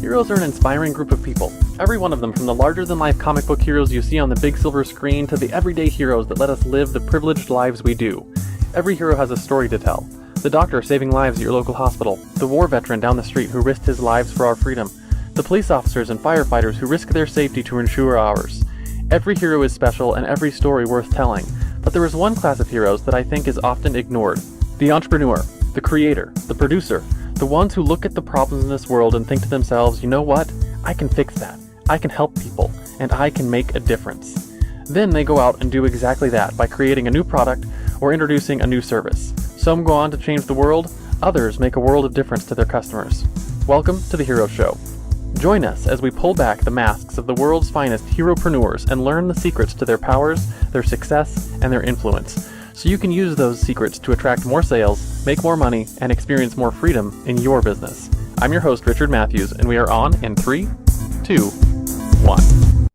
Heroes are an inspiring group of people. Every one of them, from the larger-than-life comic book heroes you see on the big silver screen to the everyday heroes that let us live the privileged lives we do. Every hero has a story to tell. The doctor saving lives at your local hospital, the war veteran down the street who risked his lives for our freedom, the police officers and firefighters who risk their safety to ensure ours. Every hero is special and every story worth telling, but there is one class of heroes that I think is often ignored. The entrepreneur, the creator, the producer, the ones who look at the problems in this world and think to themselves, you know what? I can fix that. I can help people, and I can make a difference. Then they go out and do exactly that by creating a new product or introducing a new service. Some go on to change the world, others make a world of difference to their customers. Welcome to The Hero Show. Join us as we pull back the masks of the world's finest heropreneurs and learn the secrets to their powers, their success, and their influence, so you can use those secrets to attract more sales, make more money, and experience more freedom in your business. I'm your host, Richard Matthews, and we are on in 3, 2, 1.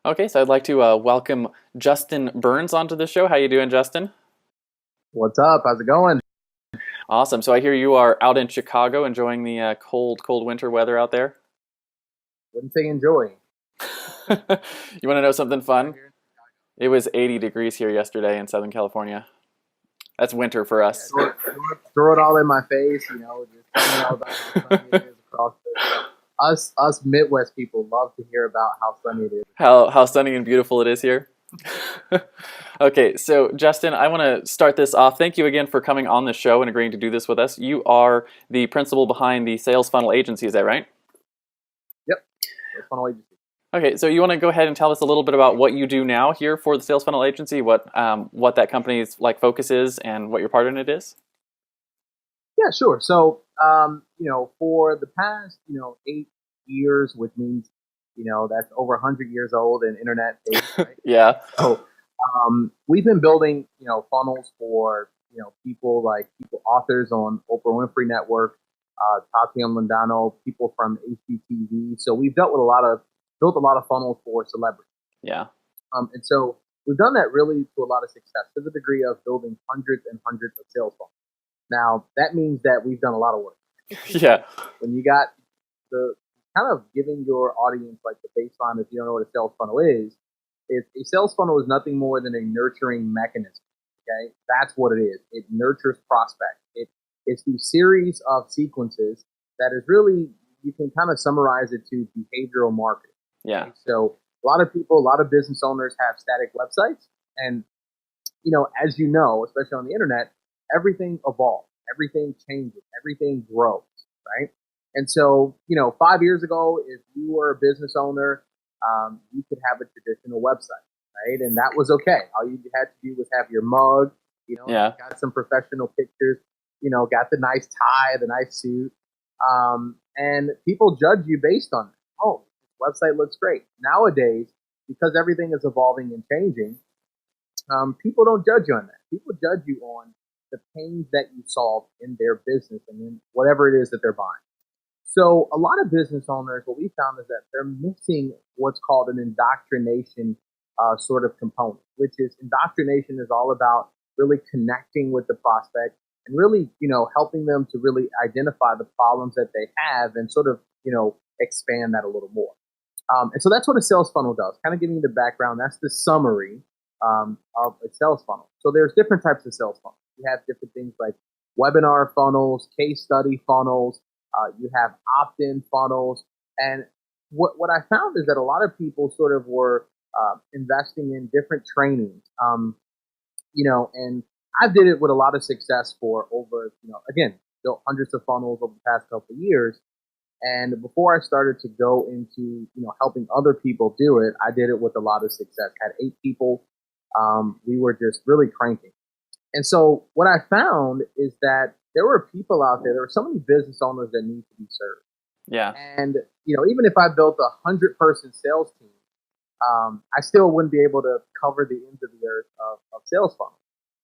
Okay, so I'd like to welcome Justin Burns onto the show. How you doing, Justin? What's up? How's it going? Awesome. So I hear you are out in Chicago enjoying the cold winter weather out there. Wouldn't say enjoying. You want to know something fun? It was 80 degrees here yesterday in Southern California. That's winter for us. Yeah, throw it all in my face, just tell me all about how sunny it is across the... Us Midwest people love to hear about how sunny it is. How sunny and beautiful it is here. Okay, so Justin, I want to start this off. Thank you again for coming on the show and agreeing to do this with us. You are the principal behind the Sales Funnel Agency, is that right? Yep, Sales Funnel Agency. Okay, so you want to go ahead and tell us a little bit about what you do now here for the Sales Funnel Agency, what that company's focus is, and what your part in it is? Yeah, sure. So, for the past, 8 years, which means, that's over 100 years old in internet days, right? Yeah. So, we've been building, funnels for, people authors on Oprah Winfrey Network, Tatiana Landano, people from HGTV. So we've built a lot of funnels for celebrities. Yeah. And so we've done that really to a lot of success, to the degree of building hundreds and hundreds of sales funnels. Now, that means that we've done a lot of work. Yeah. When you got the kind of giving your audience the baseline, if you don't know what a sales funnel is, a sales funnel is nothing more than a nurturing mechanism. Okay, that's what it is. It nurtures prospects. It's the series of sequences that is really, you can kind of summarize it to behavioral marketing. Yeah. Okay? So a lot of people, a lot of business owners have static websites, and as you know, especially on the internet, everything evolves, everything changes, everything grows, right? And so, 5 years ago, if you were a business owner, you could have a traditional website, right? And that was okay. All you had to do was have your mug, got some professional pictures, got the nice tie, the nice suit. And people judge you based on that. Oh, this website looks great. Nowadays, because everything is evolving and changing, people don't judge you on that. People judge you on the pains that you solve in their business and in whatever it is that they're buying. So a lot of business owners, what we found is that they're missing what's called an indoctrination sort of component, which is indoctrination is all about really connecting with the prospect and really, helping them to really identify the problems that they have and sort of, expand that a little more. And so that's what a sales funnel does, kind of giving you the background. That's the summary of a sales funnel. So there's different types of sales funnels. You have different things like webinar funnels, case study funnels. You have opt-in funnels. And what I found is that a lot of people sort of were investing in different trainings, and I did it with a lot of success for over, again, built hundreds of funnels over the past couple of years. And before I started to go into, helping other people do it, I did it with a lot of success. Had 8 people. We were just really cranking. And so what I found is that there were people out there were so many business owners that need to be served. Yeah. And, even if I built a 100-person sales team, I still wouldn't be able to cover the ends of the earth of sales funnels.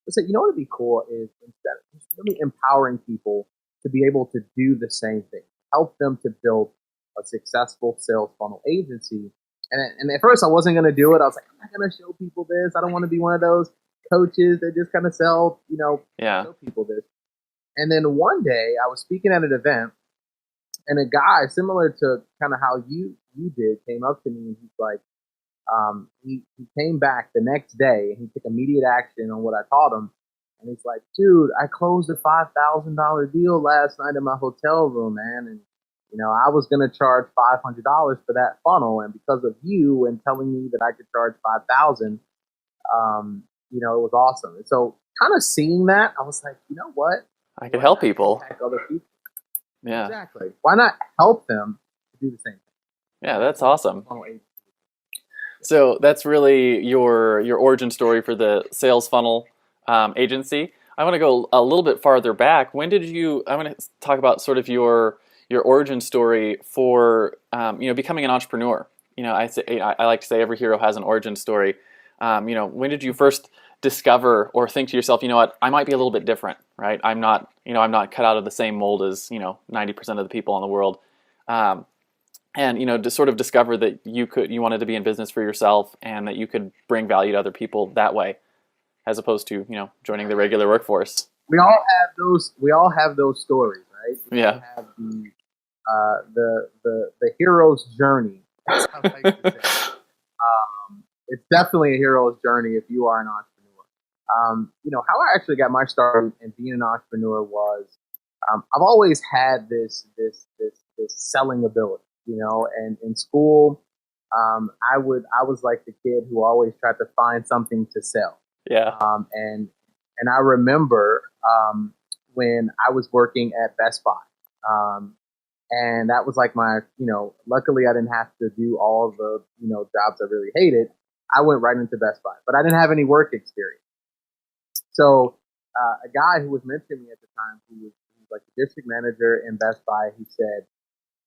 So, what would be cool is instead of just really empowering people to be able to do the same thing, help them to build a successful sales funnel agency. And at first I wasn't going to do it. I was like, I'm not going to show people this. I don't want to be one of those coaches that just kind of sell, show people this. And then one day I was speaking at an event And a guy similar to kind of how you did came up to me and he's like, he came back the next day and he took immediate action on what I taught him. And he's like, dude, I closed a $5,000 deal last night in my hotel room, man. And, I was going to charge $500 for that funnel. And because of you and telling me that I could charge 5,000, it was awesome. And so kind of seeing that, I was like, you know what? I could help people. Other people. Yeah. Exactly. Why not help them to do the same thing? Yeah, that's awesome. So that's really your origin story for the sales funnel agency. I want to go a little bit farther back. When did you? I want to talk about sort of your origin story for becoming an entrepreneur. I like to say every hero has an origin story. When did you first discover or think to yourself, you know what, I might be a little bit different, right? I'm not cut out of the same mold as 90% of the people in the world. And to sort of discover that you wanted to be in business for yourself and that you could bring value to other people that way, as opposed to joining the regular workforce. We all have those. We all have those stories, right? We all have the hero's journey. That's how I like to say. It's definitely a hero's journey if you are an entrepreneur. How I actually got my start in being an entrepreneur was I've always had this selling ability. And in school, I was like the kid who always tried to find something to sell. Yeah. And I remember when I was working at Best Buy, and that was like my, luckily I didn't have to do all the, jobs I really hated. I went right into Best Buy, but I didn't have any work experience. So a guy who was mentoring me at the time, who was like the district manager in Best Buy, he said,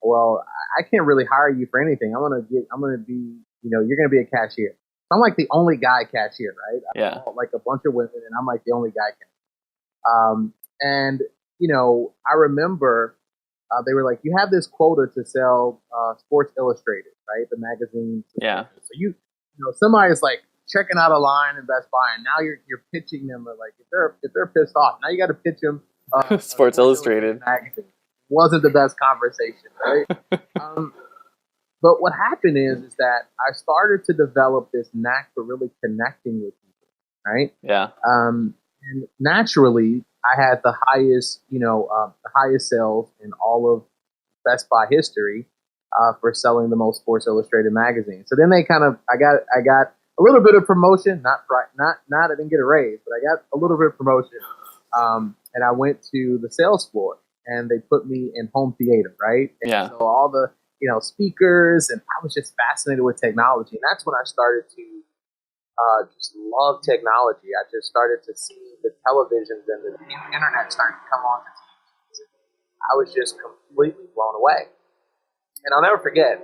well, I can't really hire you for anything. I'm going to be, you're going to be a cashier. I'm like the only guy cashier, right? Yeah. Like a bunch of women, and I'm like the only guy cashier. And, I remember they were like, you have this quota to sell Sports Illustrated, right? The magazine. Yeah. So somebody's like checking out a line in Best Buy, and now you're pitching them like if they're pissed off, now you got to pitch them Sports Illustrated magazine. Wasn't the best conversation, right? But what happened is that I started to develop this knack for really connecting with people, right? Yeah. And naturally, I had the highest sales in all of Best Buy history for selling the most Sports Illustrated magazine. So then I got a little bit of promotion, not I didn't get a raise, but I got a little bit of promotion. And I went to the sales floor. And they put me in home theater, right? And yeah. So all the, speakers, and I was just fascinated with technology. And that's when I started to just love technology. I just started to see the televisions and the internet starting to come on the TVs. I was just completely blown away. And I'll never forget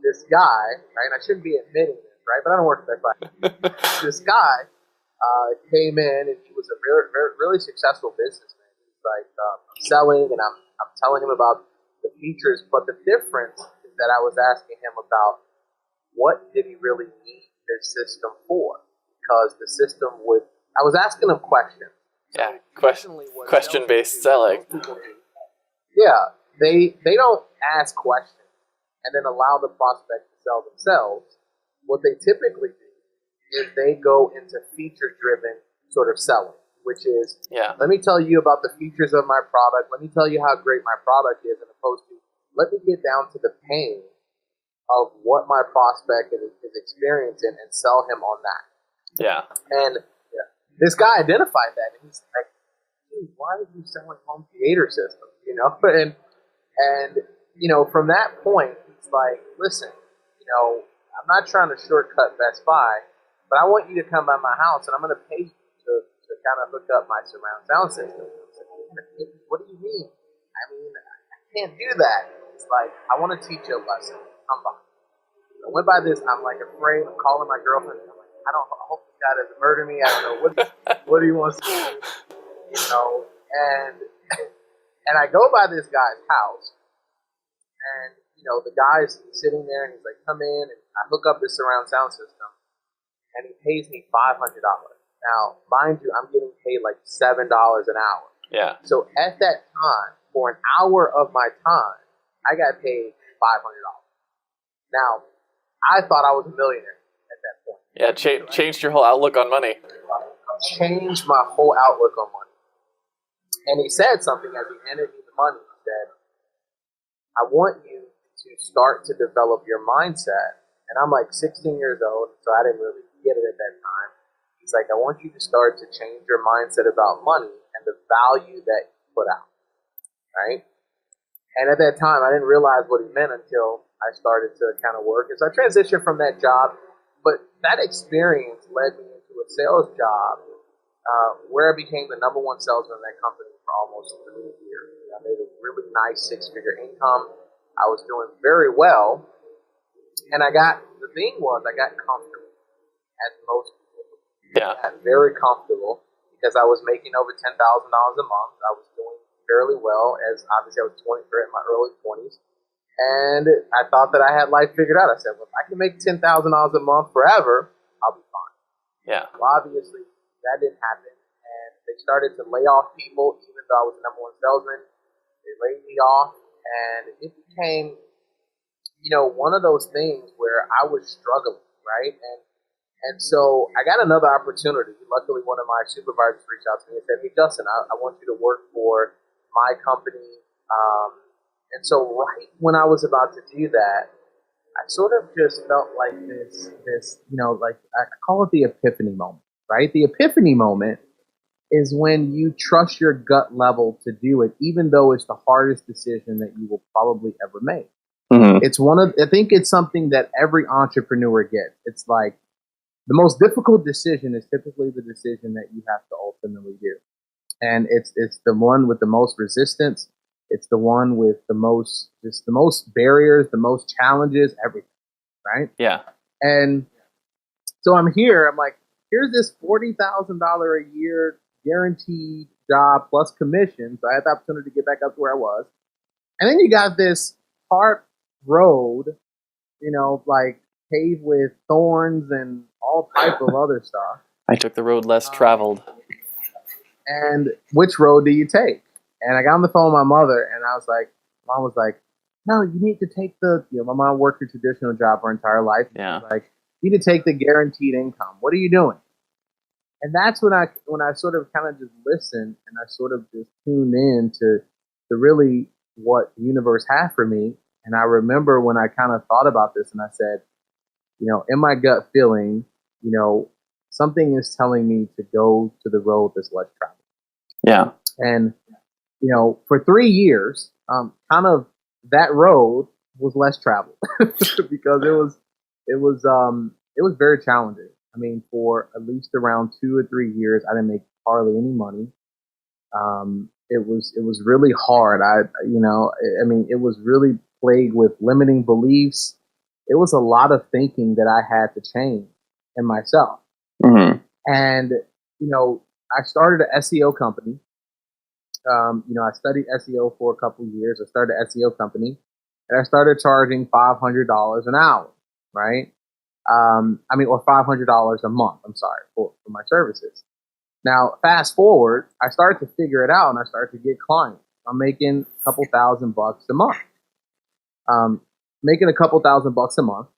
this guy, right? And I shouldn't be admitting this, right? But I don't work at Best Buy. This guy came in, and he was a really successful businessman. Like I'm selling, and I'm telling him about the features, but the difference is that I was asking him about what did he really need this system for, because the system I was asking him questions. Yeah, question-based selling. Yeah, they don't ask questions and then allow the prospect to sell themselves. What they typically do is they go into feature-driven sort of selling. Which is, let me tell you about the features of my product. Let me tell you how great my product is, as opposed to, let me get down to the pain of what my prospect is experiencing and sell him on that. Yeah. And this guy identified that, and he's like, dude, why are you selling home theater systems? And from that point, he's like, listen, I'm not trying to shortcut Best Buy, but I want you to come by my house, and I'm going to pay you to kind of hook up my surround sound system. Like, what do you mean? I can't do that. It's like, I want to teach you a lesson. Come by. I went by this. I'm like afraid. I'm calling my girlfriend. I'm like, I hope this guy doesn't murder me. I don't know what do you want to do? And I go by this guy's house, and the guy's sitting there, and he's like, come in, and I hook up this surround sound system, and he pays me $500. Now, mind you, I'm getting paid like $7 an hour. Yeah. So at that time, for an hour of my time, I got paid $500. Now, I thought I was a millionaire at that point. Yeah, changed your whole outlook on money. Changed my whole outlook on money. And he said something as he handed me the money. He said, I want you to start to develop your mindset. And I'm like 16 years old, so I didn't really get it at that time. He's like, I want you to start to change your mindset about money and the value that you put out, right? And at that time, I didn't realize what he meant until I started to kind of work. And so I transitioned from that job, but that experience led me into a sales job where I became the number one salesman in that company for almost 3 years. I made a really nice six-figure income. I was doing very well. And the thing was, I got comfortable, as most people do. Yeah. I got very comfortable because I was making over $10,000 a month. I was doing fairly well, as obviously I was in my early 20s. And I thought that I had life figured out. I said, well, if I can make $10,000 a month forever, I'll be fine. Yeah. Well, obviously, that didn't happen. And they started to lay off people, even though I was the number one salesman. They laid me off. And it became, one of those things where I was struggling, right? And so I got another opportunity. Luckily, one of my supervisors reached out to me and said, hey, Justin, I want you to work for my company. And so right when I was about to do that, I sort of just felt like this, like I call it the epiphany moment, right? The epiphany moment is when you trust your gut level to do it, even though it's the hardest decision that you will probably ever make. Mm-hmm. I think it's something that every entrepreneur gets. It's like the most difficult decision is typically the decision that you have to ultimately do. And it's the one with the most resistance. It's the one with the most barriers, the most challenges, everything, right? Yeah. And so I'm here. I'm like, here's this $40,000 a year guaranteed job plus commission. So I had the opportunity to get back up to where I was. And then you got this hard road, like paved with thorns and all type of other stuff. I took the road less traveled. And which road do you take? And I got on the phone with my mother, and Mom was like, no, you need to take my mom worked a traditional job her entire life. Yeah. Like, you need to take the guaranteed income. What are you doing? And that's when I sort of kind of just listened, and I sort of just tuned in to really what the universe had for me. And I remember when I kind of thought about this, and I said, in my gut feeling, something is telling me to go to the road that's less traveled. Yeah. And, for 3 years, kind of that road was less traveled because it was very challenging. I mean, for at least around 2 or 3 years, I didn't make hardly any money. It was really hard. It was really plagued with limiting beliefs. It was a lot of thinking that I had to change in myself. Mm-hmm. And, I started an SEO company. I studied SEO for a couple of years. I started an SEO company, and I started charging $500 an hour, right? Or $500 a month, I'm sorry, for my services. Now, fast forward, I started to figure it out, and I started to get clients. I'm making a couple $1,000 a month. Making a couple $1,000 a month,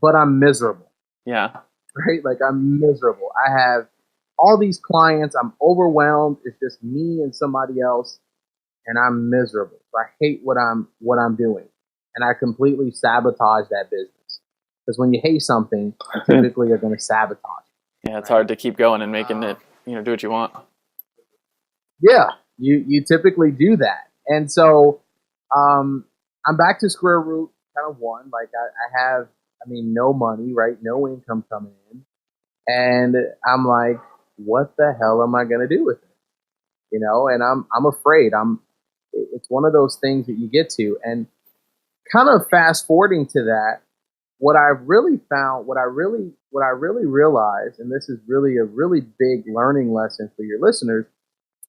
but I'm miserable. Yeah. Right? Like, I'm miserable. I have all these clients. I'm overwhelmed. It's just me and somebody else, and I'm miserable. So I hate what I'm doing, and I completely sabotage that business. Because when you hate something, you typically are going to sabotage it. Yeah, it's hard to keep going and making it, do what you want. Yeah, you typically do that, and so I'm back to square root kind of one. Like I have, no money, right? No income coming in, and I'm like, what the hell am I going to do with it? And I'm afraid. It's one of those things that you get to, and kind of fast forwarding to that, what I really found, what I really realized, and this is really a really big learning lesson for your listeners,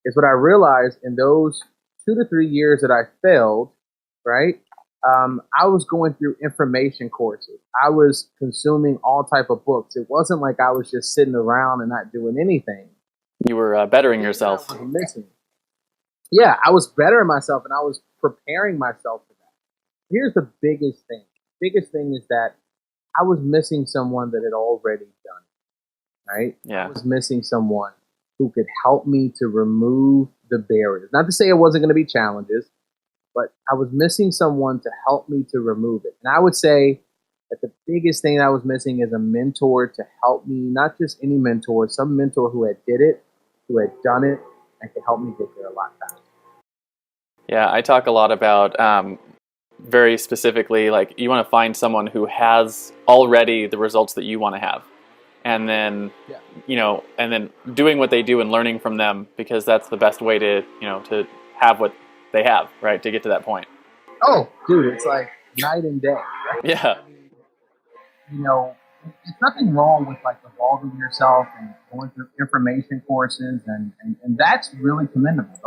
is what I realized in those 2 to 3 years that I failed, right? I was going through information courses. I was consuming all type of books. It wasn't like I was just sitting around and not doing anything. You were bettering yourself. I was missing. yeah, I was bettering myself and I was preparing myself for that. Here's the biggest thing. Biggest thing is that I was missing someone that had already done it, right? I Yeah. was missing someone who could help me to remove the barriers. Not to say it wasn't going to be challenges, but I was missing someone to help me to remove it. And I would say that the biggest thing I was missing is a mentor to help me, not just any mentor, some mentor who had did it, who had done it, and could help me get there a lot faster. Yeah, I talk a lot about very specifically, like you want to find someone who has already the results that you want to have, and then Yeah. and then doing what they do and learning from them, because that's the best way to to have what they have, right, to get to that point. Oh, dude, it's like night and day, right? Yeah, I mean, you know, it's nothing wrong with like evolving yourself and going through information courses, and that's really commendable.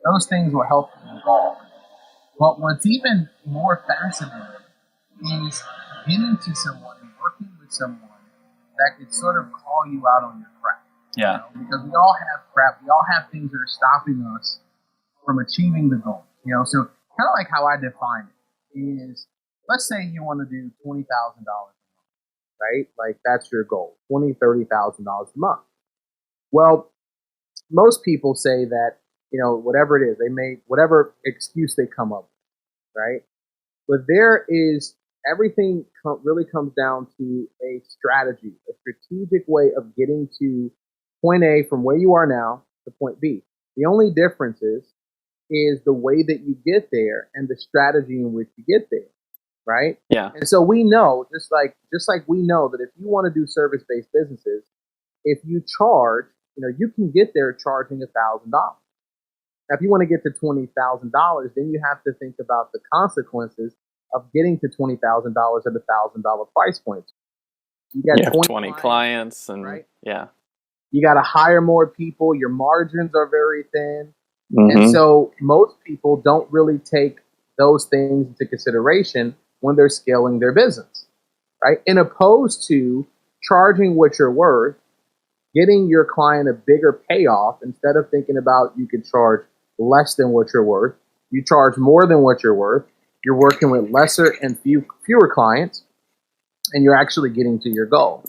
Those things will help you evolve. But what's even more fascinating is getting to someone and working with someone that could sort of call you out on your crap. yeah, Because we all have crap, we all have things that are stopping us from achieving the goal. So kind of like how I define it is, let's say you want to do $20,000, right? Like that's your goal, $20,000, $30,000 a month. Well, most people say that whatever it is, they make whatever excuse they come up with, right? But there is everything really comes down to a strategy, a strategic way of getting to point A from where you are now to point B. The only difference is the way that you get there and the strategy in which you get there, right? yeah, And so we know, just like we know that if you want to do service-based businesses, if you charge, you can get there charging $1,000. Now, if you want to get to $20,000, then you have to think about the consequences of getting to $20,000 at $1,000 price point. You you got have 20 20 clients, clients, and right? yeah. You got to hire more people. Your margins are very thin. And Mm-hmm. so most people don't really take those things into consideration when they're scaling their business, right? In opposed to charging what you're worth, getting your client a bigger payoff instead of thinking about you could charge less than what you're worth. You charge more than what you're worth. You're working with lesser and fewer clients, and you're actually getting to your goal.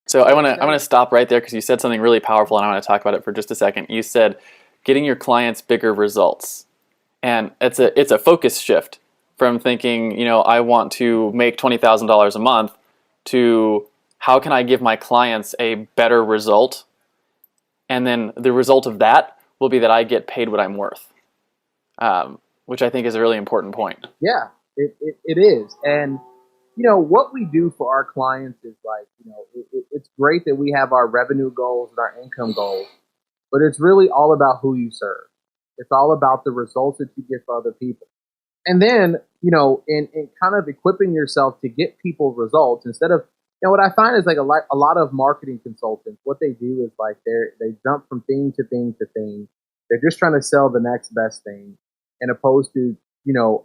So I want to stop right there because you said something really powerful, and I want to talk about it for just a second. You said getting your clients bigger results, and it's a focus shift from thinking, I want to make $20,000 a month, to how can I give my clients a better result, and then the result of that will be that I get paid what I'm worth, which I think is a really important point. Yeah, it is. And, what we do for our clients is like, it's great that we have our revenue goals and our income goals, but it's really all about who you serve. It's all about the results that you get for other people. And then, in kind of equipping yourself to get people results instead of, what I find is like a lot of marketing consultants, what they do is like they jump from thing to thing to thing. They're just trying to sell the next best thing, and opposed to,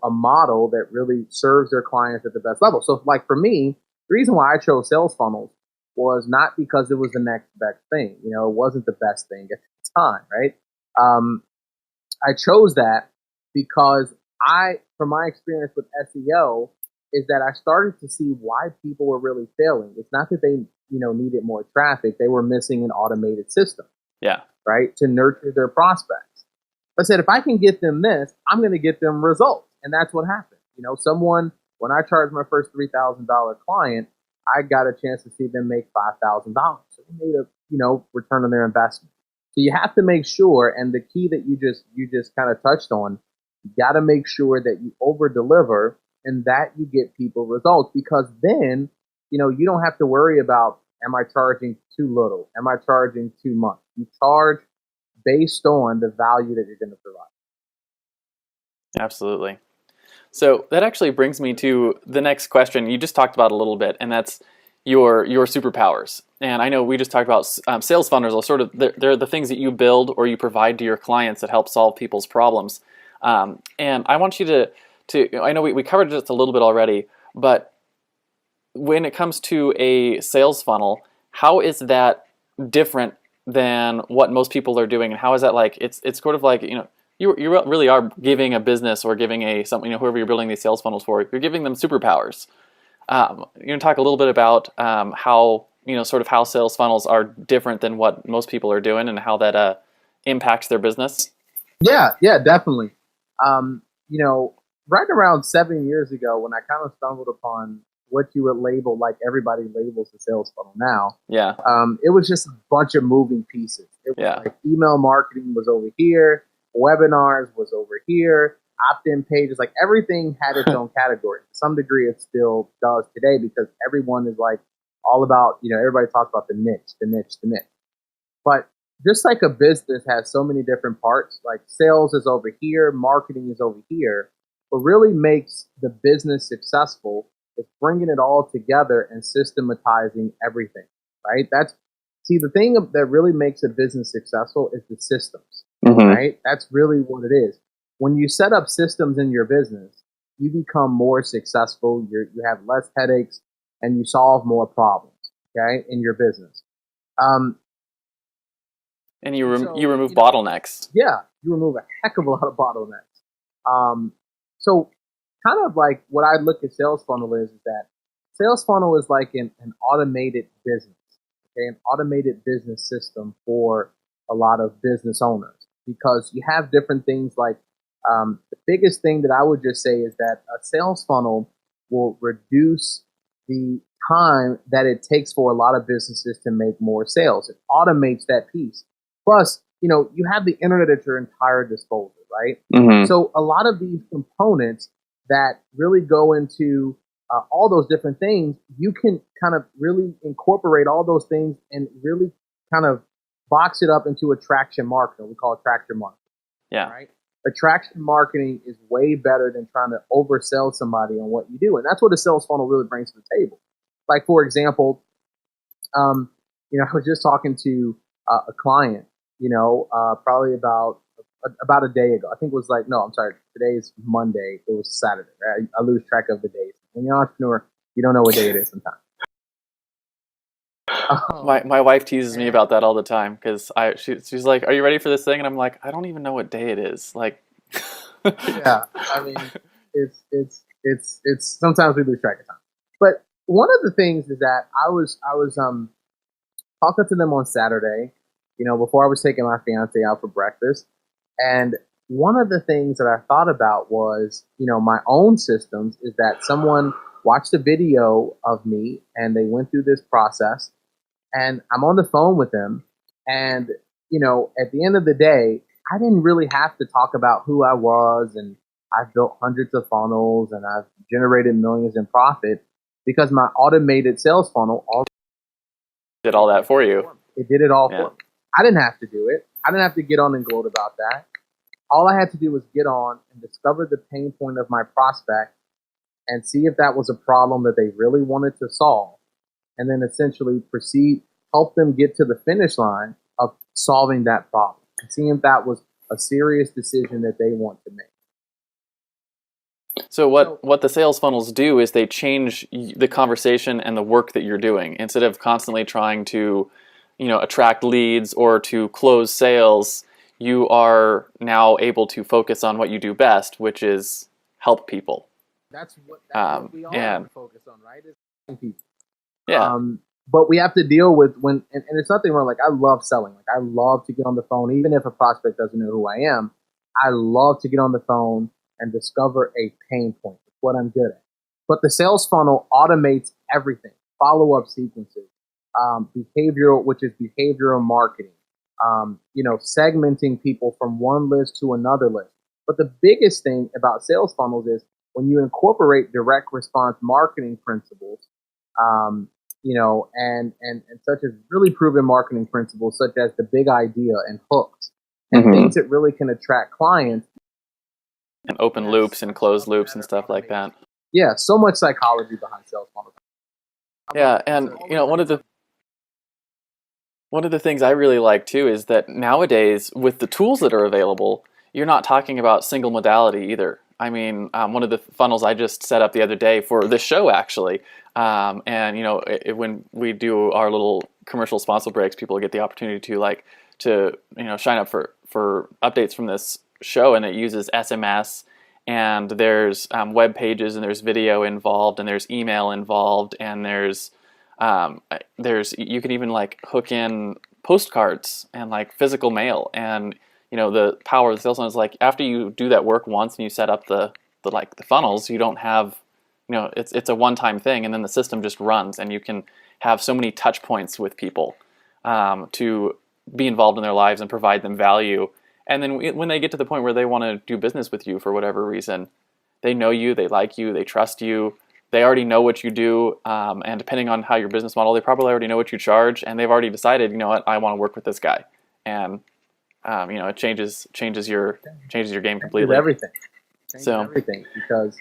a model that really serves their clients at the best level. So like for me, the reason why I chose sales funnels was not because it was the next best thing. It wasn't the best thing at the time, right? Um, I chose that because from my experience with SEO, is that I started to see why people were really failing. It's not that they, needed more traffic. They were missing an automated system, Yeah. right, to nurture their prospects. I said, if I can get them this, I'm going to get them results. And that's what happened. When I charged my first $3,000 client, I got a chance to see them make $5,000. So they made a, return on their investment. So you have to make sure, and the key that you just kind of touched on, you got to make sure that you over deliver and that you get people results, because then, you don't have to worry about, am I charging too little? Am I charging too much? You charge based on the value that you're going to provide. Absolutely. So that actually brings me to the next question you just talked about a little bit, and that's your superpowers. And I know we just talked about sales funnels are sort of they're the things that you build or you provide to your clients that help solve people's problems. And I want you to I know we covered this a little bit already, but when it comes to a sales funnel, how is that different than what most people are doing, and how is that like? It's sort of like, you really are giving a business or giving whoever you're building these sales funnels for, you're giving them superpowers. You're gonna talk a little bit about how sort of how sales funnels are different than what most people are doing, and how that impacts their business. Yeah, definitely. Um, you know, right around 7 years ago, when I kind of stumbled upon what you would label, like everybody labels a sales funnel now, Yeah, it was just a bunch of moving pieces. It was yeah, like email marketing was over here, webinars was over here, opt-in pages, like everything had its own category. To some degree, it still does today because everyone is like all about, everybody talks about the niche, the niche, the niche. But just like a business has so many different parts, like sales is over here, marketing is over here, what really makes the business successful is bringing it all together and systematizing everything, right? The thing that really makes a business successful is the systems, right? That's really what it is. When you set up systems in your business, you become more successful, you have less headaches, and you solve more problems, okay, in your business. Um, and you so, remove bottlenecks. yeah, you remove a heck of a lot of bottlenecks. So kind of like what I look at sales funnel is that sales funnel is like an automated business, okay, an automated business system for a lot of business owners because you have different things like the biggest thing that I would just say is that a sales funnel will reduce the time that it takes for a lot of businesses to make more sales. It automates that piece. Plus, you have the internet at your entire disposal, right? So a lot of these components that really go into all those different things, you can kind of really incorporate all those things and really kind of box it up into attraction marketing. We call it attraction marketing. Yeah. Right? Attraction marketing is way better than trying to oversell somebody on what you do. And that's what a sales funnel really brings to the table. Like, for example, I was just talking to a client, probably about a day ago. I think it was like, no, I'm sorry. Today's Monday. It was Saturday. Right? I lose track of the days. When you're an entrepreneur, you don't know what day it is sometimes. My wife teases me about that all the time because she's like, "Are you ready for this thing?" And I'm like, "I don't even know what day it is." Like, yeah, I mean, it's sometimes we lose track of time. But one of the things is that I was talking to them on Saturday, before I was taking my fiance out for breakfast, and one of the things that I thought about was, my own systems is that someone watched a video of me and they went through this process and I'm on the phone with them. And, at the end of the day, I didn't really have to talk about who I was and I've built hundreds of funnels and I've generated millions in profit because my automated sales funnel all did all that for you. It did it all for me. I didn't have to do it. I didn't have to get on and gloat about that. All I had to do was get on and discover the pain point of my prospect and see if that was a problem that they really wanted to solve. And then essentially proceed, help them get to the finish line of solving that problem and seeing if that was a serious decision that they want to make. So what the sales funnels do is they change the conversation and the work that you're doing. Instead of constantly trying to, attract leads or to close sales, you are now able to focus on what you do best, which is help people. That's what we all have to focus on, right? Is helping people. Yeah. But we have to deal with and it's nothing wrong. Like, I love selling. Like, I love to get on the phone, even if a prospect doesn't know who I am. I love to get on the phone and discover a pain point. It's what I'm good at. But the sales funnel automates everything. Follow-up sequences, behavioral, which is behavioral marketing, segmenting people from one list to another list. But the biggest thing about sales funnels is when you incorporate direct response marketing principles, and such as really proven marketing principles, such as the big idea and hooks and things that really can attract clients. And open loops and closed loops and stuff like that. Yeah, so much psychology behind sales funnels. Yeah, and one of the things I really like too is that nowadays with the tools that are available, you're not talking about single modality either. I mean, one of the funnels I just set up the other day for this show actually, and when we do our little commercial sponsor breaks, people get the opportunity to sign up for updates from this show, and it uses SMS, and there's web pages, and there's video involved, and there's email involved, and there's you can even like hook in postcards and like physical mail, and the power of the sales funnel is like after you do that work once and you set up the funnels, you don't have it's a one-time thing, and then the system just runs, and you can have so many touch points with people to be involved in their lives and provide them value. And then when they get to the point where they want to do business with you for whatever reason, they know you, they like you, they trust you, they already know what you do, and depending on how your business model, they probably already know what you charge, and they've already decided, what, I want to work with this guy, and it changes your game completely. Everything. Everything, because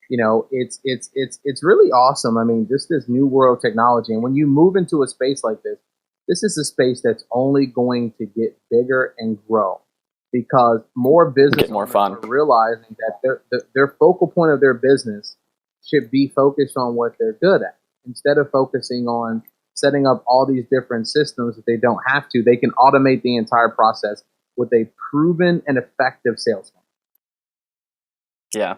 it's really awesome. I mean, just this new world technology, and when you move into a space like this is a space that's only going to get bigger and grow, because more business more fun. Are realizing that their focal point of their business should be focused on what they're good at, instead of focusing on setting up all these different systems that they don't have to. They can automate the entire process with a proven and effective sales funnel. Yeah.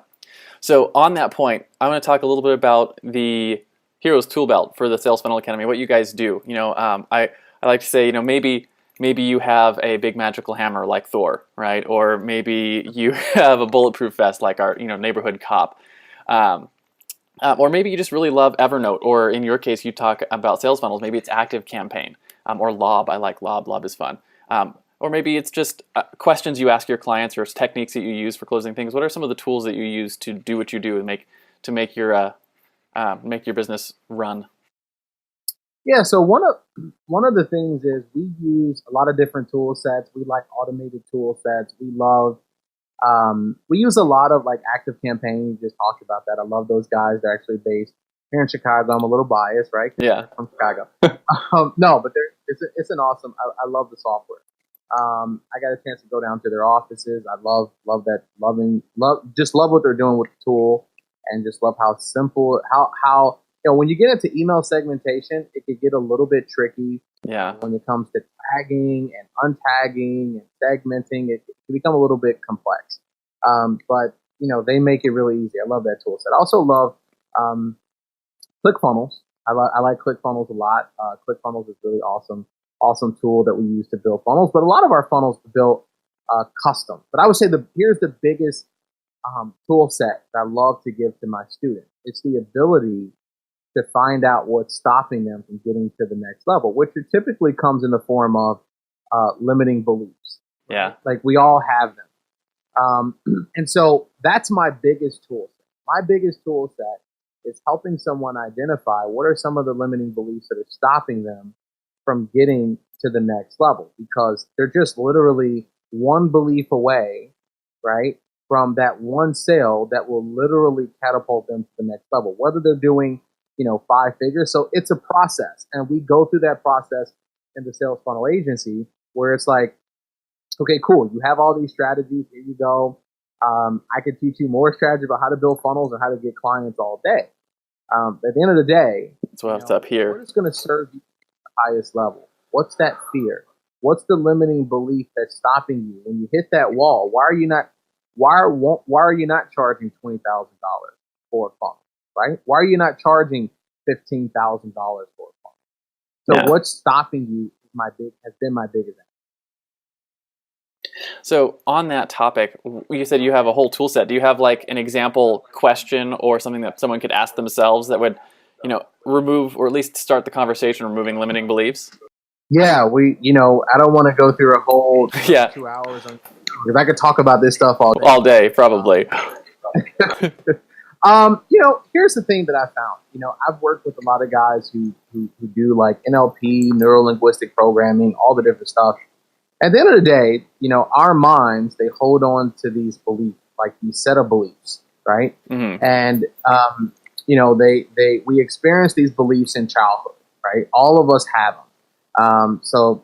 So on that point, I want to talk a little bit about the Heroes Tool Belt for the Sales Funnel Academy, what you guys do. I like to say, maybe you have a big magical hammer like Thor, right? Or maybe you have a bulletproof vest like our neighborhood cop. Or maybe you just really love Evernote, or in your case, you talk about sales funnels. Maybe it's AKATheAlchemist, or Lob. I like Lob. Lob is fun. Or maybe it's just questions you ask your clients, or techniques that you use for closing things. What are some of the tools that you use to do what you do and make your business run? Yeah, so one of the things is we use a lot of different tool sets. We like automated tool sets. We use a lot of like AKATheAlchemist. You just talked about that. I love those guys. They're actually based here in Chicago. I'm a little biased, right? Yeah, I'm from Chicago. No, but it's an awesome. I love the software. I got a chance to go down to their offices. I love what they're doing with the tool, and just love how simple, how when you get into email segmentation, it could get a little bit tricky. Yeah. When it comes to tagging and untagging and segmenting, it can become a little bit complex. But they make it really easy. I love that tool set. I also love ClickFunnels. I like ClickFunnels a lot. ClickFunnels is really awesome tool that we use to build funnels, but a lot of our funnels are built custom. But I would say here's the biggest tool set that I love to give to my students. It's the ability to find out what's stopping them from getting to the next level, which typically comes in the form of limiting beliefs. Yeah. Like we all have them. And so that's my biggest tool set. My biggest tool set is helping someone identify what are some of the limiting beliefs that are stopping them from getting to the next level, because they're just literally one belief away, right, from that one sale that will literally catapult them to the next level, whether they're doing 5 figures. So it's a process, and we go through that process in the sales funnel agency, where it's like, okay, cool, you have all these strategies, here you go. I could teach you more strategy about how to build funnels and how to get clients all day. At the end of the day, that's what's up here. What is going to serve you at the highest level? What's that fear? What's the limiting belief that's stopping you when you hit that wall? Why are you not charging $20,000 for a funnel, right? Why are you not charging $15,000 for a funnel? So what's stopping you has been my biggest. So on that topic, you said you have a whole tool set. Do you have like an example question or something that someone could ask themselves that would, remove, or at least start the conversation removing limiting beliefs? Yeah, I don't want to go through a whole 2 hours because I could talk about this stuff all day. All day, probably. Here's the thing that I found. I've worked with a lot of guys who do like NLP, neuro-linguistic programming, all the different stuff. At the end of the day, our minds, they hold on to these beliefs, like these set of beliefs, right? Mm-hmm. And, we experience these beliefs in childhood, right? All of us have them. So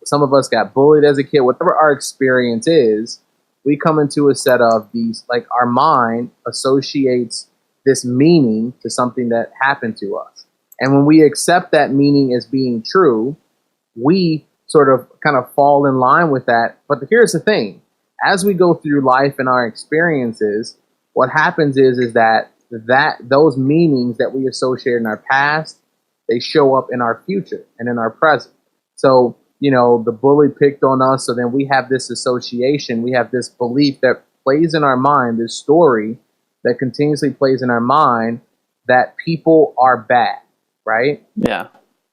some of us got bullied as a kid, whatever our experience is, we come into a set of these, like our mind associates this meaning to something that happened to us. And when we accept that meaning as being true, we sort of kind of fall in line with that. But here's the thing. As we go through life and our experiences, what happens is that those meanings that we associate in our past, they show up in our future and in our present. So, the bully picked on us, so then we have this association, we have this belief that plays in our mind, this story that continuously plays in our mind that people are bad, right? Yeah.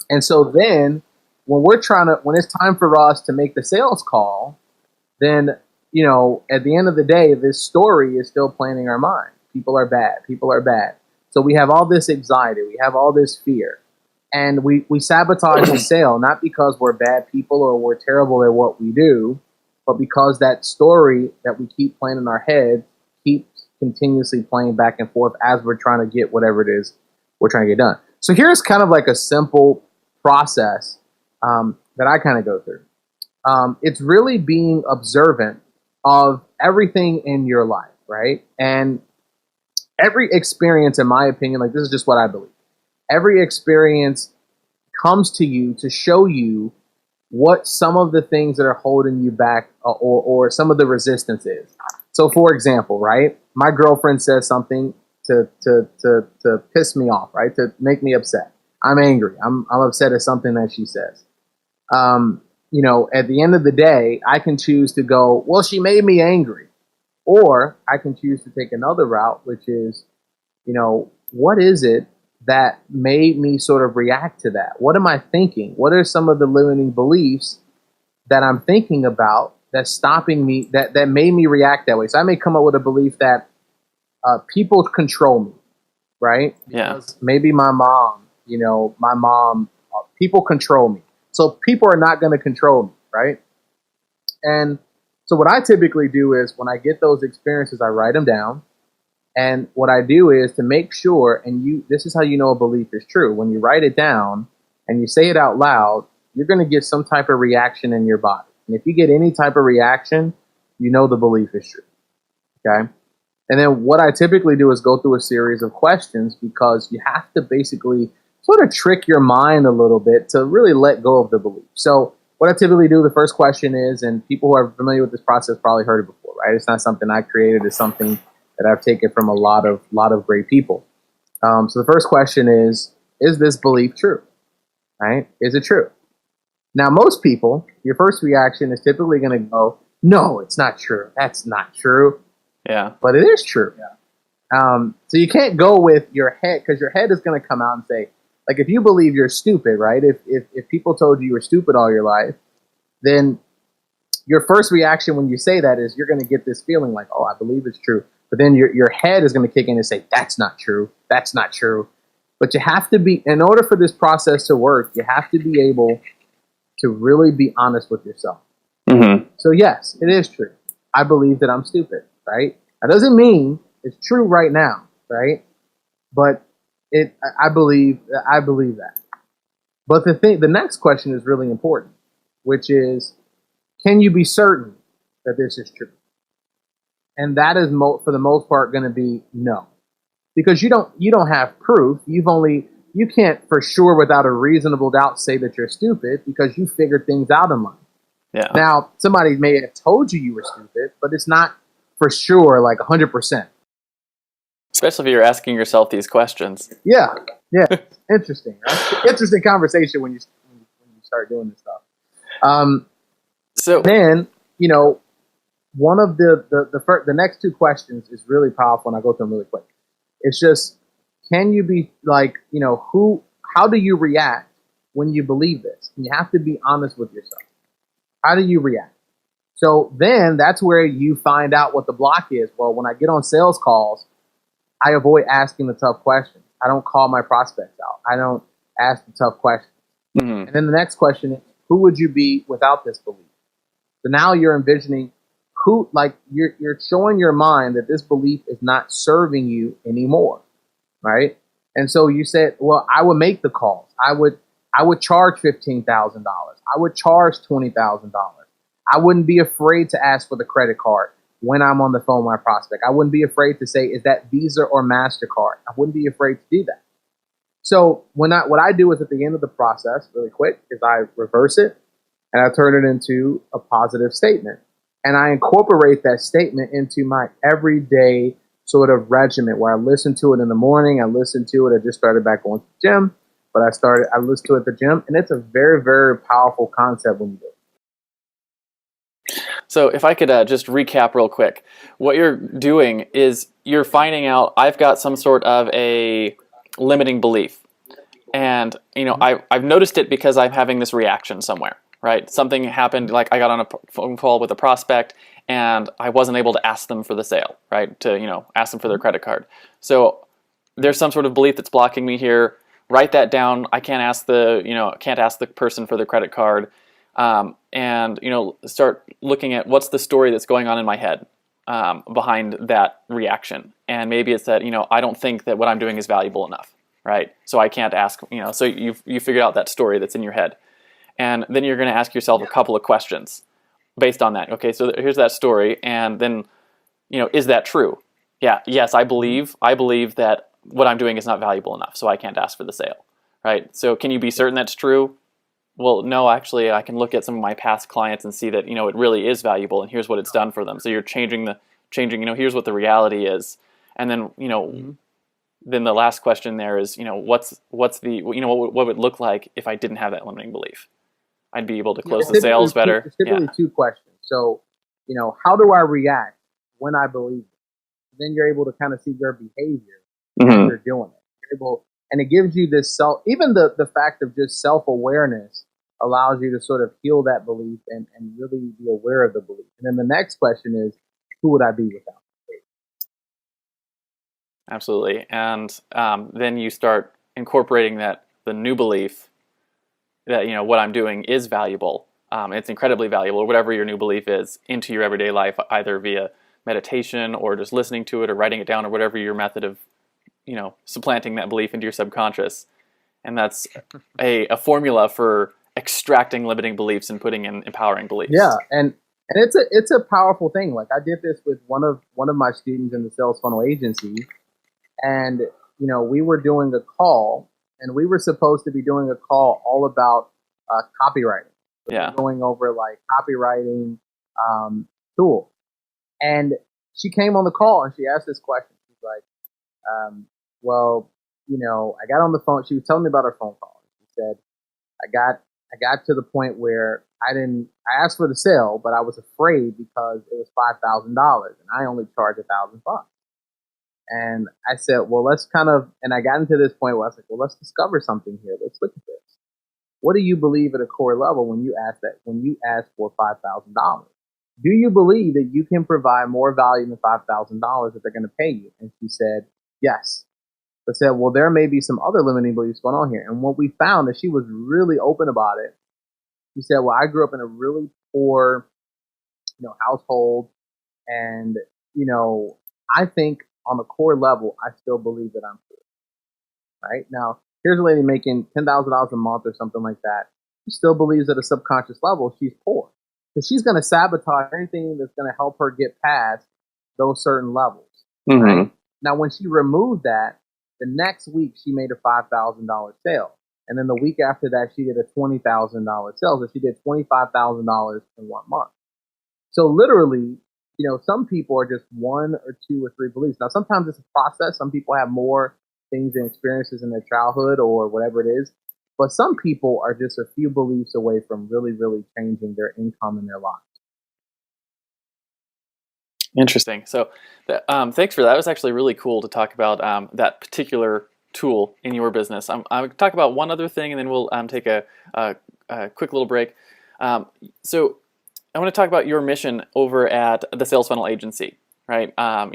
And so then when it's time for us to make the sales call, then, at the end of the day, this story is still playing in our mind. People are bad. People are bad. So we have all this anxiety. We have all this fear. And we sabotage the sale, not because we're bad people or we're terrible at what we do, but because that story that we keep playing in our head keeps continuously playing back and forth as we're trying to get whatever it is we're trying to get done. So here's kind of like a simple process that I kind of go through. It's really being observant of everything in your life, right? And every experience, in my opinion, like this is just what I believe. Every experience comes to you to show you what some of the things that are holding you back or some of the resistance is. So, for example, right, my girlfriend says something to piss me off, right, to make me upset. I'm angry. I'm upset at something that she says. At the end of the day, I can choose to go, well, she made me angry. Or I can choose to take another route, which is, what is it that made me sort of react to that? What am I thinking? What are some of the limiting beliefs that I'm thinking about that's stopping me, that made me react that way? So I may come up with a belief that people control me, right? Because maybe my mom, people control me. So people are not going to control me, right? And so what I typically do is when I get those experiences, I write them down. And what I do is to make sure, this is how you know a belief is true. When you write it down and you say it out loud, you're going to get some type of reaction in your body. And if you get any type of reaction, you know the belief is true. Okay? And then what I typically do is go through a series of questions because you have to basically sort of trick your mind a little bit to really let go of the belief. So what I typically do, the first question is, and people who are familiar with this process probably heard it before, right? It's not something I created. It's something that I've taken from a lot of great people. So the first question is this belief true? Right? Is it true? Now, most people, your first reaction is typically going to go, no, it's not true. That's not true. Yeah. But it is true. Yeah. So you can't go with your head, because your head is going to come out and say, like, if you believe you're stupid, right? If people told you were stupid all your life, then your first reaction when you say that is you're going to get this feeling like, oh, I believe it's true. But then your head is going to kick in and say, that's not true. That's not true. But you have to be, in order for this process to work, you have to be able to really be honest with yourself. Mm-hmm. So yes, it is true. I believe that I'm stupid, right? That doesn't mean it's true right now, right? But I believe that. But the next question is really important, which is, can you be certain that this is true? And that is for the most part going to be no, because you don't have proof. You can't for sure without a reasonable doubt say that you're stupid because you figured things out in life. Yeah. Now somebody may have told you were stupid, but it's not for sure like 100%. Especially if you're asking yourself these questions. Yeah. Interesting, right? Interesting conversation when you start doing this stuff. So then, one of the next two questions is really powerful, and I go through them really quick. It's just, can you be like, how do you react when you believe this? And you have to be honest with yourself. How do you react? So then that's where you find out what the block is. Well, when I get on sales calls, I avoid asking the tough questions. I don't call my prospects out. I don't ask the tough questions. Mm-hmm. And then the next question is, who would you be without this belief? So now you're envisioning you're showing your mind that this belief is not serving you anymore, right? And so you said, well, I would make the calls. I would charge $15,000. I would charge $20,000. I wouldn't be afraid to ask for the credit card when I'm on the phone with my prospect. I wouldn't be afraid to say, is that Visa or MasterCard? I wouldn't be afraid to do that. So what I do is at the end of the process, really quick, is I reverse it and I turn it into a positive statement. And I incorporate that statement into my everyday sort of regimen where I listen to it in the morning. I listen to it. I just started back going to the gym, but I listened to it at the gym, and it's a very, very powerful concept when you do it. So if I could just recap real quick, what you're doing is you're finding out I've got some sort of a limiting belief. And, I've noticed it because I'm having this reaction somewhere, right? Something happened, like I got on a phone call with a prospect and I wasn't able to ask them for the sale, right? To, ask them for their credit card. So there's some sort of belief that's blocking me here. Write that down. I can't ask the person for their credit card. And start looking at what's the story that's going on in my head behind that reaction. And maybe it's that, I don't think that what I'm doing is valuable enough, right? So I can't ask, so you figured out that story that's in your head. And then you're going to ask yourself a couple of questions based on that. Okay, so here's that story. And then, is that true? Yeah, yes, I believe that what I'm doing is not valuable enough, so I can't ask for the sale, right? So can you be certain that's true? Well, no, actually, I can look at some of my past clients and see that, it really is valuable and here's what it's done for them. So you're changing, here's what the reality is. And then, then the last question there is, what's the, what would it look like if I didn't have that limiting belief? I'd be able to close the sales better. It's typically two questions. So, how do I react when I believe it? Then you're able to kind of see your behavior when you're doing it. And it gives you this even the fact of just self-awareness allows you to sort of heal that belief and really be aware of the belief. And then the next question is, who would I be without faith? Absolutely. And then you start incorporating the new belief that, what I'm doing is valuable. It's incredibly valuable, or whatever your new belief is, into your everyday life, either via meditation or just listening to it or writing it down or whatever your method of, supplanting that belief into your subconscious. And that's a formula for extracting limiting beliefs and putting in empowering beliefs. Yeah, and it's a powerful thing. Like I did this with one of my students in the sales funnel agency, and we were doing a call, and we were supposed to be doing a call all about copywriting. So yeah, going over like copywriting tools, and she came on the call and she asked this question. She's like, well, I got on the phone. She was telling me about her phone call. She said, I got to the point where I asked for the sale, but I was afraid because it was $5,000 and I only charge $1,000. And I said, well, and I got into this point where I was like, well, let's discover something here. Let's look at this. What do you believe at a core level when you ask for $5,000? Do you believe that you can provide more value than $5,000 that they're going to pay you? And she said, yes. I said, well, there may be some other limiting beliefs going on here. And what we found is she was really open about it. She said, well, I grew up in a really poor, household. And, I think on the core level, I still believe that I'm poor. Right? Now, here's a lady making $10,000 a month or something like that. She still believes at a subconscious level she's poor. So she's going to sabotage anything that's going to help her get past those certain levels. Right? Now, when she removed that, the next week she made a $5,000 sale. And then the week after that, she did a $20,000 sale. So she did $25,000 in 1 month. So literally, some people are just 1 or 2 or 3 beliefs. Now, sometimes it's a process. Some people have more things and experiences in their childhood or whatever it is. But some people are just a few beliefs away from really, really changing their income and their lives. Interesting. So thanks for that. It was actually really cool to talk about that particular tool in your business. I'll talk about one other thing, and then we'll take a quick little break. So I want to talk about your mission over at the Sales Funnel Agency, right? I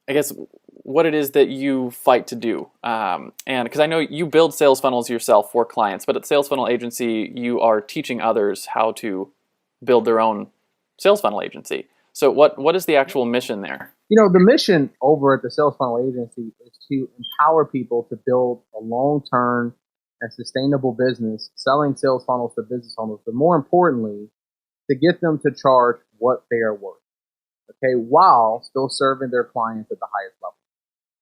guess what it is that you fight to do. And because I know you build sales funnels yourself for clients, but at the Sales Funnel Agency, you are teaching others how to build their own sales funnel agency. So what is the actual mission there? The mission over at the Sales Funnel Agency is to empower people to build a long-term and sustainable business, selling sales funnels to business owners, but more importantly, to get them to charge what they are worth, okay, while still serving their clients at the highest level.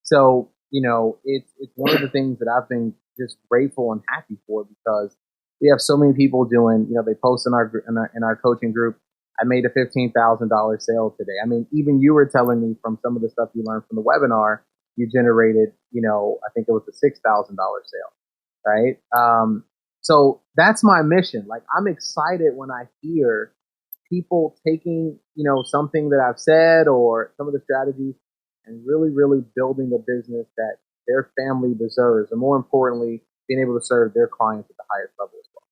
So, it's one of the things that I've been just grateful and happy for because we have so many people doing. They post in our coaching group. I made a $15,000 sale today. I mean, even you were telling me from some of the stuff you learned from the webinar, you generated, I think it was a $6,000 sale, right? So that's my mission. Like, I'm excited when I hear people taking, something that I've said or some of the strategies and really, really building a business that their family deserves. And more importantly, being able to serve their clients at the highest level as well.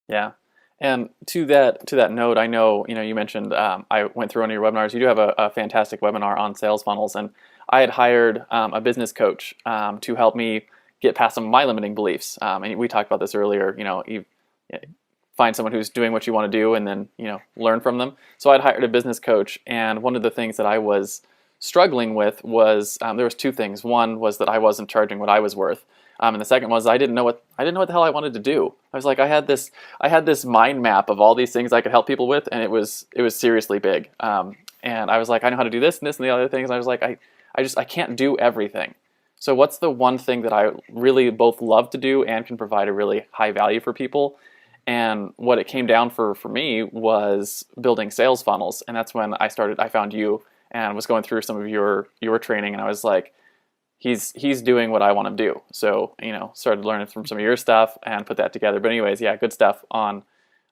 Yeah. And to that note, I know, you mentioned I went through one of your webinars. You do have a fantastic webinar on sales funnels, and I had hired a business coach to help me get past some of my limiting beliefs. And we talked about this earlier. You find someone who's doing what you want to do, and then learn from them. So I'd hired a business coach, and one of the things that I was struggling with was there was two things. One was that I wasn't charging what I was worth. And the second was I didn't know what the hell I wanted to do. I was like, I had this mind map of all these things I could help people with, and it was seriously big. And I was like, I know how to do this and this and the other things. And I was like, I can't do everything. So what's the one thing that I really both love to do and can provide a really high value for people? And what it came down for me was building sales funnels. And that's when I found you and was going through some of your training, and I was like, he's doing what I want to do. So, started learning from some of your stuff and put that together. But anyways, yeah, good stuff on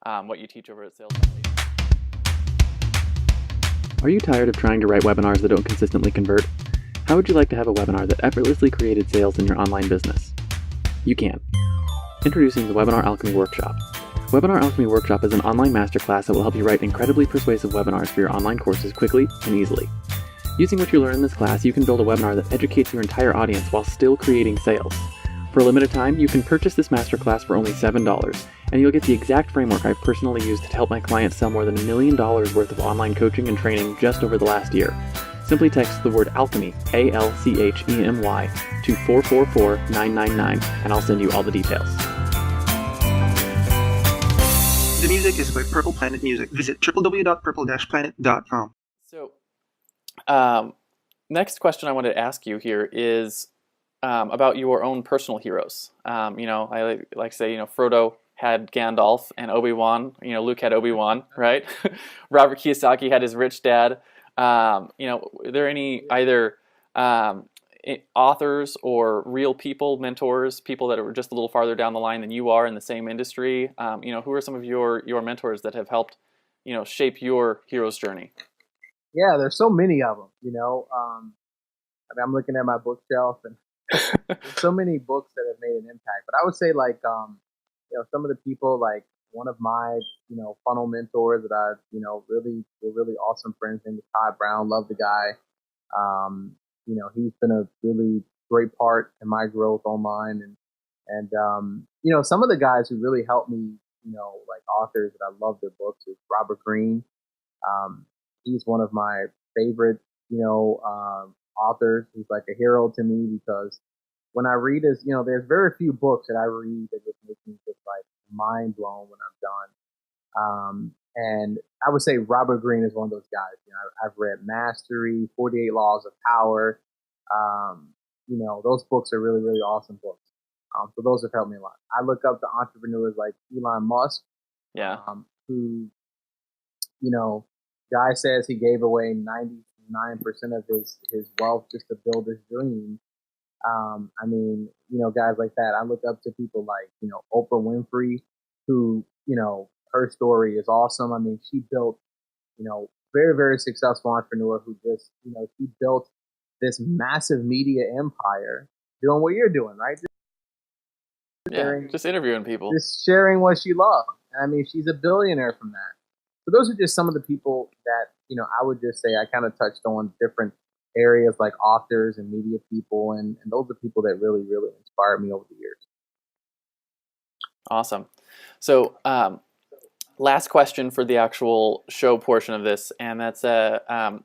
what you teach over at Sales Foundation. Are you tired of trying to write webinars that don't consistently convert? How would you like to have a webinar that effortlessly created sales in your online business? You can. Introducing the Webinar Alchemy Workshop. Webinar Alchemy Workshop is an online masterclass that will help you write incredibly persuasive webinars for your online courses quickly and easily. Using what you learn in this class, you can build a webinar that educates your entire audience while still creating sales. For a limited time, you can purchase this masterclass for only $7, and you'll get the exact framework I've personally used to help my clients sell more than $1 million worth of online coaching and training just over the last year. Simply text the word alchemy, ALCHEMY, to 444999, and I'll send you all the details. The music is by Purple Planet Music. Visit www.purple-planet.com. So, next question I wanted to ask you here is about your own personal heroes. I like to say, Frodo had Gandalf and Obi-Wan. Luke had Obi-Wan, right? Robert Kiyosaki had his rich dad. Are there any either authors or real people, mentors, people that are just a little farther down the line than you are in the same industry? Who are some of your mentors that have helped, shape your hero's journey? Yeah, there's so many of them. I'm looking at my bookshelf, and there's so many books that have made an impact. But I would say, like, some of the people, like one of my, funnel mentors that I, we're really awesome friends. Named Todd Brown. Love the guy. He's been a really great part in my growth online, and some of the guys who really helped me, like authors that I love their books is Robert Greene. He's one of my favorite, authors. He's like a hero to me because when I read his, there's very few books that I read that just make me just like mind blown when I'm done. And I would say Robert Greene is one of those guys. I've read Mastery, 48 Laws of Power. Those books are really, really awesome books. So those have helped me a lot. I look up to entrepreneurs like Elon Musk. Yeah. Who, guy says he gave away 99% of his wealth just to build his dream. Guys like that. I look up to people like, Oprah Winfrey, who, her story is awesome. I mean, she built, very, very successful entrepreneur who just, she built this massive media empire doing what you're doing, right? Just interviewing people. Just sharing what she loved. I mean, she's a billionaire from that. So those are just some of the people that, I would just say I kind of touched on different areas like authors and media people. And those are people that really, really inspired me over the years. Awesome. So last question for the actual show portion of this, and that's some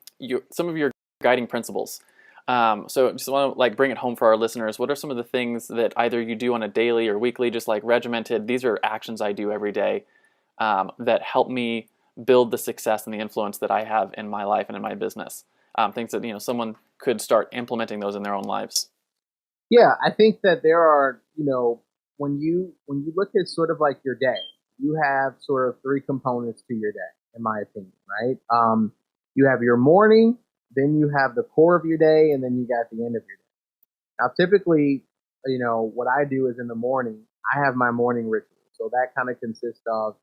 of your guiding principles. So just want to bring it home for our listeners. What are some of the things that either you do on a daily or weekly, just like regimented, these are actions I do every day that help me build the success and the influence that I have in my life and in my business? things that, someone could start implementing those in their own lives? Yeah, I think that there are, when you look at sort of like your day, you have sort of three components to your day, in my opinion, right? You have your morning, then you have the core of your day, and then you got the end of your day. Now, typically, what I do is in the morning, I have my morning ritual. So that kind of consists of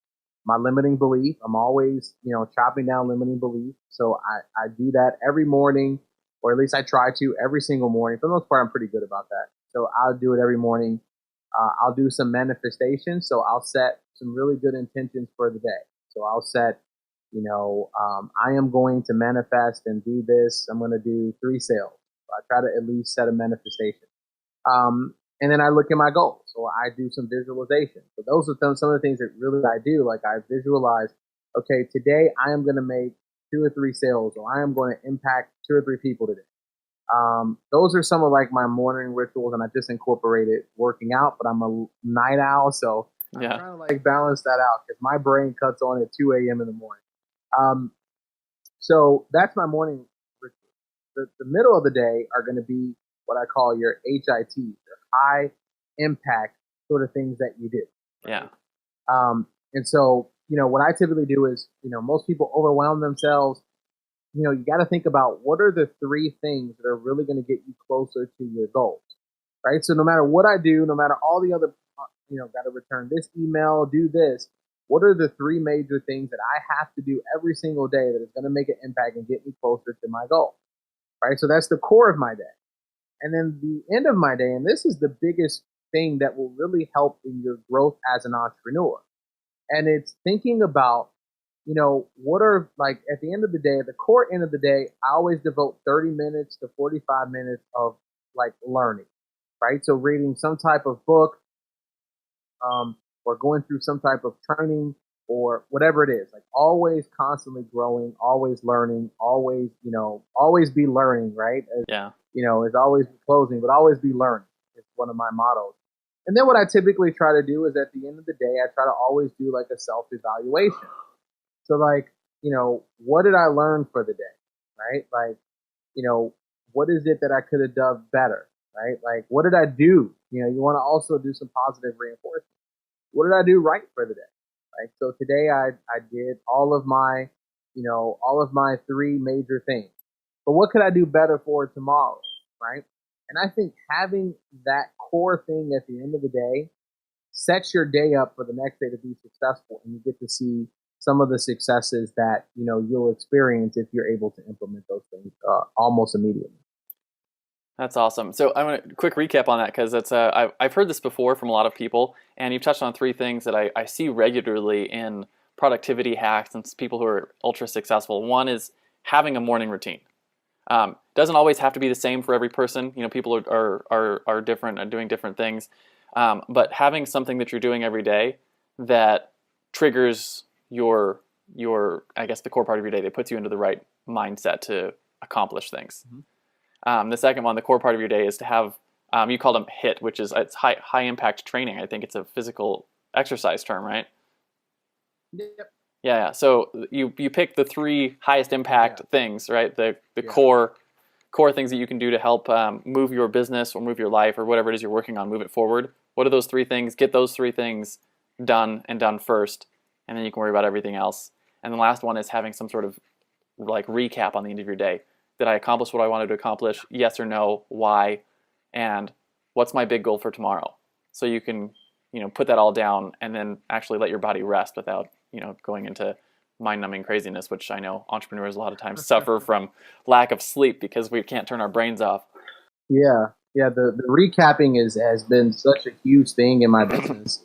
my limiting belief. I'm always, chopping down limiting belief. So I do that every morning, or at least I try to every single morning. For the most part, I'm pretty good about that. So I'll do it every morning. I'll do some manifestation. So I'll set some really good intentions for the day. So I'll set, I am going to manifest and do this. I'm going to do 3 sales. So I try to at least set a manifestation. And then I look at my goals. So I do some visualization. So those are some of the things that really I do. Like I visualize, okay, today I am going to make 2 or 3 sales, or I am going to impact 2 or 3 people today. Those are some of like my morning rituals, and I just incorporated working out, but I'm a night owl. So I'm trying to like balance that out because my brain cuts on at 2 a.m. in the morning. So that's my morning ritual. The middle of the day are going to be what I call your HITs, your high impact sort of things that you do. Right? Yeah. And so, what I typically do is, most people overwhelm themselves. You got to think about what are the 3 things that are really going to get you closer to your goals, right? So no matter what I do, no matter all the other, got to return this email, do this. What are the 3 major things that I have to do every single day that is going to make an impact and get me closer to my goal, right? So that's the core of my day. And then the end of my day, and this is the biggest thing that will really help in your growth as an entrepreneur. And it's thinking about, what are like at the end of the day, at the core end of the day, I always devote 30 minutes to 45 minutes of like learning, right? So reading some type of book, or going through some type of training or whatever it is, like always constantly growing, always learning, always, always be learning, right? It's always be closing, but always be learning. It's one of my mottos. And then what I typically try to do is at the end of the day, I try to always do like a self-evaluation. So like, what did I learn for the day, right? Like, what is it that I could have done better, right? Like, what did I do? You want to also do some positive reinforcement. What did I do right for the day? Right? So today I did all of my 3 major things. But what could I do better for tomorrow, right? And I think having that core thing at the end of the day sets your day up for the next day to be successful, and you get to see some of the successes that you'll experience if you're able to implement those things almost immediately. That's awesome. So I want a quick recap on that because it's I've heard this before from a lot of people, and you've touched on 3 things that I see regularly in productivity hacks and people who are ultra successful. One is having a morning routine. Doesn't always have to be the same for every person. People are different and doing different things, but having something that you're doing every day that triggers your I guess the core part of your day, that puts you into the right mindset to accomplish things. Mm-hmm. The second one, the core part of your day, is to have you call them HIT, which is it's high impact training. I think it's a physical exercise term, right? Yep. Yeah. So you pick the 3 highest impact things, right? The core things that you can do to help move your business or move your life or whatever it is you're working on, move it forward. What are those 3 things? Get those 3 things done first, and then you can worry about everything else. And the last one is having some sort of like recap on the end of your day. Did I accomplish what I wanted to accomplish? Yes or no? Why? And what's my big goal for tomorrow? So you can, put that all down and then actually let your body rest without, going into mind-numbing craziness, which I know entrepreneurs a lot of times suffer from lack of sleep because we can't turn our brains off. Yeah. The recapping has been such a huge thing in my business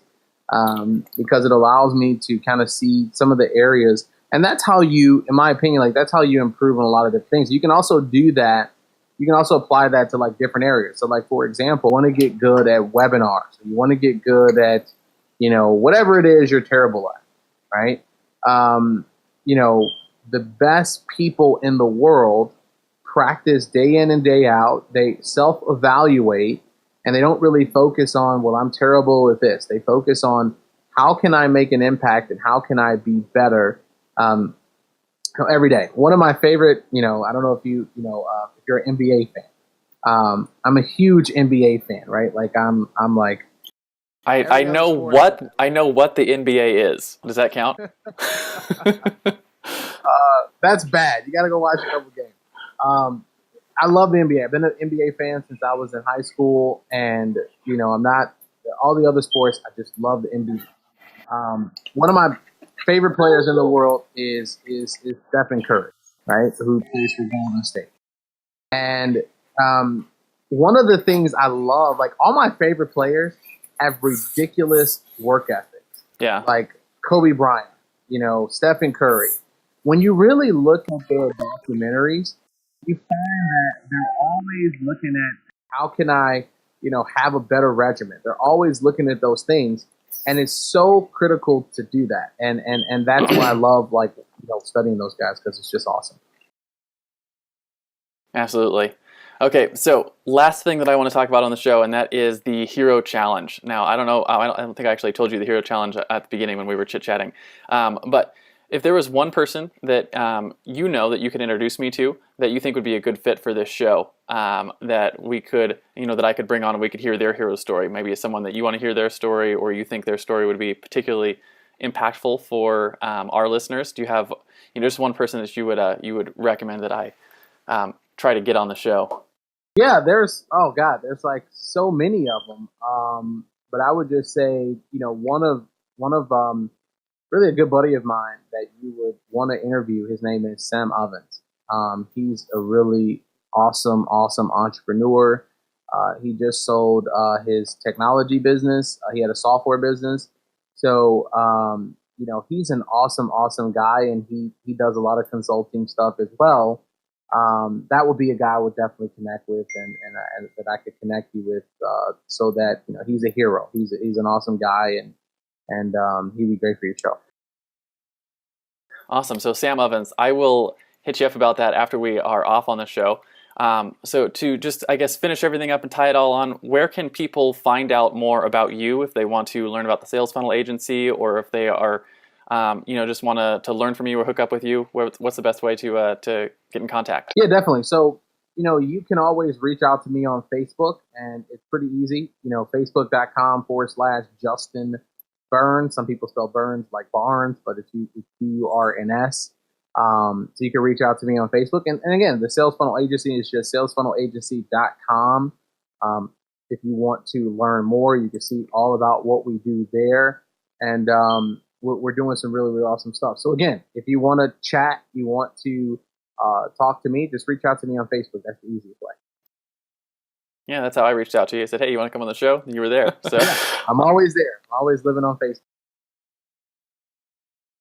because it allows me to kind of see some of the areas. And that's how you, in my opinion, like that's how you improve on a lot of different things. You can also do that. You can also apply that to like different areas. So like, for example, you want to get good at webinars. You want to get good at, whatever it is you're terrible at, right? The best people in the world practice day in and day out. They self-evaluate, and they don't really focus on, well, I'm terrible at this. They focus on how can I make an impact and how can I be better? Every day. One of my favorite, I don't know if if you're an NBA fan. I'm a huge NBA fan, right? Like I'm like I know what the NBA is. Does that count? That's bad. You got to go watch a couple games. I love the NBA. I've been an NBA fan since I was in high school, and I'm not all the other sports. I just love the NBA. One of my favorite players in the world is Stephen Curry, right? Who plays for Golden State. And one of the things I love, like all my favorite players have ridiculous work ethics. Yeah. Like Kobe Bryant, Stephen Curry. When you really look at their documentaries, you find that they're always looking at how can I, have a better regimen. They're always looking at those things. And it's so critical to do that. And that's why I love studying those guys, because it's just awesome. Absolutely. Okay, so last thing that I want to talk about on the show, and that is the Hero Challenge. Now, I don't think I actually told you the Hero Challenge at the beginning when we were chit-chatting. But if there was one person that that you could introduce me to that you think would be a good fit for this show, that we could, that I could bring on and we could hear their hero story, maybe it's someone that you want to hear their story or you think their story would be particularly impactful for our listeners, do you have just one person that you would recommend that I try to get on the show? Yeah, there's like so many of them. But I would just say, one of really a good buddy of mine that you would want to interview. His name is Sam Ovens. He's a really awesome entrepreneur. He just sold his technology business. He had a software business. So, he's an awesome guy, and he does a lot of consulting stuff as well. That would be a guy I would definitely connect with, and that I could connect you with, so that he's a hero. He's an awesome guy, and he'd be great for your show. Awesome. So Sam Ovens, I will hit you up about that after we are off on the show. So to just, I guess, finish everything up and tie it all on, where can people find out more about you if they want to learn about the Sales Funnel Agency, or if they are, just want to learn from you or hook up with you? What's the best way to get in contact? Yeah, definitely. So, you can always reach out to me on Facebook, and it's pretty easy. Facebook.com/Justin Burns. Some people spell Burns like Barnes, but it's Burns. So you can reach out to me on Facebook. And again, the Sales Funnel Agency is just salesfunnelagency.com. If you want to learn more, you can see all about what we do there. And we're doing some really, really awesome stuff. So again, if you want to chat, you want to talk to me, just reach out to me on Facebook. That's the easiest way. Yeah, that's how I reached out to you. I said, hey, you want to come on the show? You were there. So I'm always there. I'm always living on Facebook.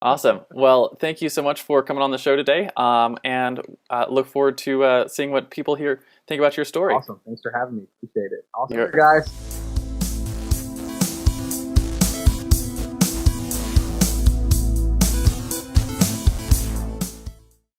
Awesome. Well, thank you so much for coming on the show today, and look forward to seeing what people here think about your story. Awesome. Thanks for having me. Appreciate it. Awesome, guys.